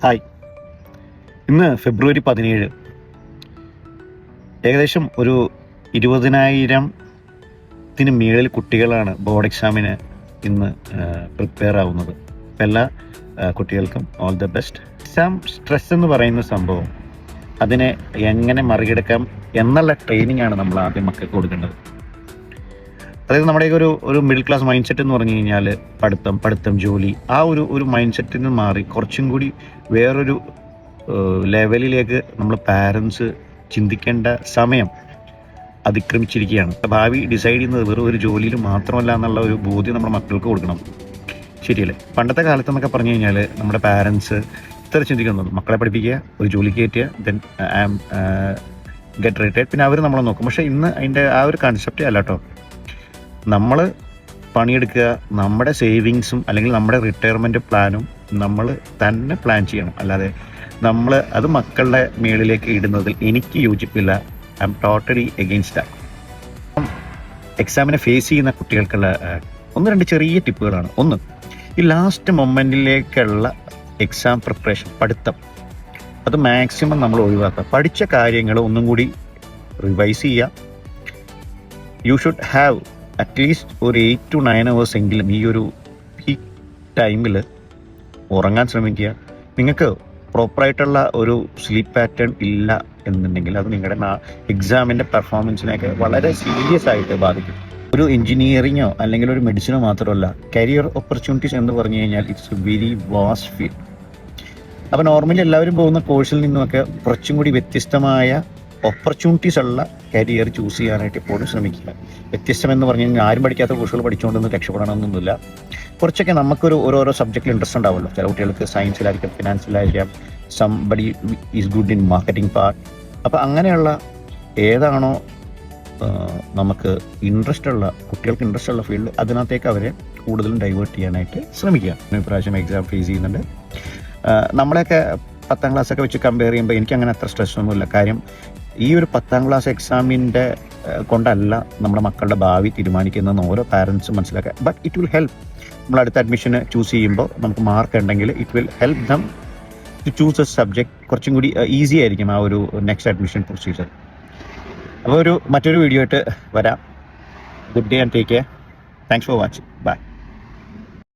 Hi, ഇന്ന് ഫെബ്രുവരി 17. ഏകദേശം ഒരു 20,000-ത്തിന് മുകളിൽ കുട്ടികളാണ് ബോർഡ് എക്സാമിന് ഇന്ന് പ്രിപ്പയർ ആവുന്നത്. അപ്പം എല്ലാ കുട്ടികൾക്കും all the best. Exam stress എന്ന് പറയുന്ന സംഭവം, അതിനെ എങ്ങനെ മറികടക്കാം എന്നുള്ള ട്രെയിനിങ് ആണ് നമ്മൾ ആദ്യം മക്കൾക്ക് കൊടുക്കേണ്ടത്. അതായത് നമ്മുടെ ഒരു മിഡിൽ ക്ലാസ് മൈൻഡ് സെറ്റ് എന്ന് പറഞ്ഞു കഴിഞ്ഞാൽ പഠിത്തം ജോലി, ആ ഒരു മൈൻഡ് സെറ്റിൽ നിന്ന് മാറി കുറച്ചും കൂടി വേറൊരു ലെവലിലേക്ക് നമ്മൾ പാരൻസ് ചിന്തിക്കേണ്ട സമയം അതിക്രമിച്ചിരിക്കുകയാണ്. ഭാവി ഡിസൈഡ് ചെയ്യുന്നത് വെറും ഒരു ജോലിയിൽ മാത്രമല്ല എന്നുള്ള ഒരു ബോധ്യം നമ്മുടെ മക്കൾക്ക് കൊടുക്കണം. ശരിയല്ലേ? പണ്ടത്തെ കാലത്തെന്നൊക്കെ പറഞ്ഞു കഴിഞ്ഞാൽ നമ്മുടെ പാരൻസ് ഇത്ര ചിന്തിക്കുന്നത്, മക്കളെ പഠിപ്പിക്കുക, ഒരു ജോലിക്ക് കയറ്റുക, ദെൻ ഗെറ്റ് റിട്ടയർഡ്, പിന്നെ അവർ നമ്മളെ നോക്കും. പക്ഷേ ഇന്ന് അതിൻ്റെ ആ ഒരു കൺസെപ്റ്റേ അല്ല കേട്ടോ. നമ്മൾ പണിയെടുക്കുക, നമ്മുടെ സേവിങ്സും അല്ലെങ്കിൽ നമ്മുടെ റിട്ടയർമെൻറ്റ് പ്ലാനും നമ്മൾ തന്നെ പ്ലാൻ ചെയ്യണം. അല്ലാതെ നമ്മൾ അത് മക്കളുടെ മേളിലേക്ക് ഇടുന്നതിൽ എനിക്ക് യോജിപ്പില്ല. I'm totally against. എക്സാമിനെ ഫേസ് ചെയ്യുന്ന കുട്ടികൾക്കുള്ള 1-2 ചെറിയ ടിപ്പുകളാണ്. ഒന്ന്, ഈ ലാസ്റ്റ് മൊമെൻറ്റിലേക്കുള്ള എക്സാം പ്രിപ്പറേഷൻ, പഠിത്തം, അത് മാക്സിമം നമ്മൾ ഒഴിവാക്കുക. പഠിച്ച കാര്യങ്ങൾ ഒന്നും കൂടി റിവൈസ് ചെയ്യുക. യു ഷുഡ് ഹാവ് അറ്റ്ലീസ്റ്റ് ഒരു 8 to 9 hours എങ്കിലും ഈ ഒരു പീക്ക് ടൈമിൽ ഉറങ്ങാൻ ശ്രമിക്കുക. നിങ്ങൾക്ക് പ്രോപ്പറായിട്ടുള്ള ഒരു സ്ലീപ്പ് പാറ്റേൺ ഇല്ല എന്നുണ്ടെങ്കിൽ അത് നിങ്ങളുടെ എക്സാമിൻ്റെ പെർഫോമൻസിനെയൊക്കെ വളരെ സീരിയസ് ആയിട്ട് ബാധിക്കും. ഒരു എഞ്ചിനീയറിങ്ങോ അല്ലെങ്കിൽ ഒരു മെഡിസിനോ മാത്രമല്ല, കരിയർ ഓപ്പർച്യൂണിറ്റീസ് എന്ന് പറഞ്ഞു കഴിഞ്ഞാൽ it's a very vast field. അപ്പോൾ നോർമലി എല്ലാവരും പോകുന്ന കോഴ്സിൽ നിന്നുമൊക്കെ കുറച്ചും കൂടി വ്യത്യസ്തമായ ഓപ്പർച്യൂണിറ്റീസ് ഉള്ള കരിയർ ചൂസ് ചെയ്യാനായിട്ട് എപ്പോഴും ശ്രമിക്കുക. വ്യത്യസ്തം എന്ന് പറഞ്ഞു കഴിഞ്ഞാൽ ആരും പഠിക്കാത്ത കോഴ്സുകൾ പഠിച്ചുകൊണ്ടൊന്നും രക്ഷപ്പെടണമെന്നൊന്നുമില്ല. കുറച്ചൊക്കെ നമുക്കൊരു ഓരോരോ സബ്ജക്റ്റിൽ ഇൻട്രസ്റ്റ് ഉണ്ടാവുമല്ലോ. ചില കുട്ടികൾക്ക് സയൻസിലായിരിക്കും, ഫിനാൻസിലായിരിക്കാം, somebody is good in marketing part. അപ്പോൾ അങ്ങനെയുള്ള ഏതാണോ നമുക്ക് കുട്ടികൾക്ക് ഇൻട്രസ്റ്റ് ഉള്ള ഫീൽഡ്, അതിനകത്തേക്ക് അവരെ കൂടുതലും ഡൈവേർട്ട് ചെയ്യാനായിട്ട് ശ്രമിക്കുക. ഇപ്രാവശ്യം എക്സാം ഫേസ് ചെയ്യുന്നുണ്ട്. നമ്മളെയൊക്കെ 10ാം ക്ലാസ്സൊക്കെ വെച്ച് കമ്പയർ ചെയ്യുമ്പോൾ എനിക്കങ്ങനെ അത്ര സ്ട്രെസ്സൊന്നുമില്ല. കാര്യം ഈ ഒരു 10ാം ക്ലാസ് എക്സാമിൻ്റെ കൊണ്ടല്ല നമ്മുടെ മക്കളുടെ ഭാവി തീരുമാനിക്കുന്നതെന്ന് ഓരോ പാരൻസും മനസ്സിലാക്കുക. But it will help. നമ്മൾ അടുത്ത അഡ്മിഷന് ചൂസ് ചെയ്യുമ്പോൾ നമുക്ക് മാർക്ക് ഉണ്ടെങ്കിൽ it will help them to choose a subject. കുറച്ചും കൂടി ഈസി ആയിരിക്കും ആ ഒരു നെക്സ്റ്റ് അഡ്മിഷൻ പ്രൊസീജിയർ. അപ്പോൾ മറ്റൊരു വീഡിയോ ആയിട്ട് വരാം. Good day and take care. Thanks for watching. By.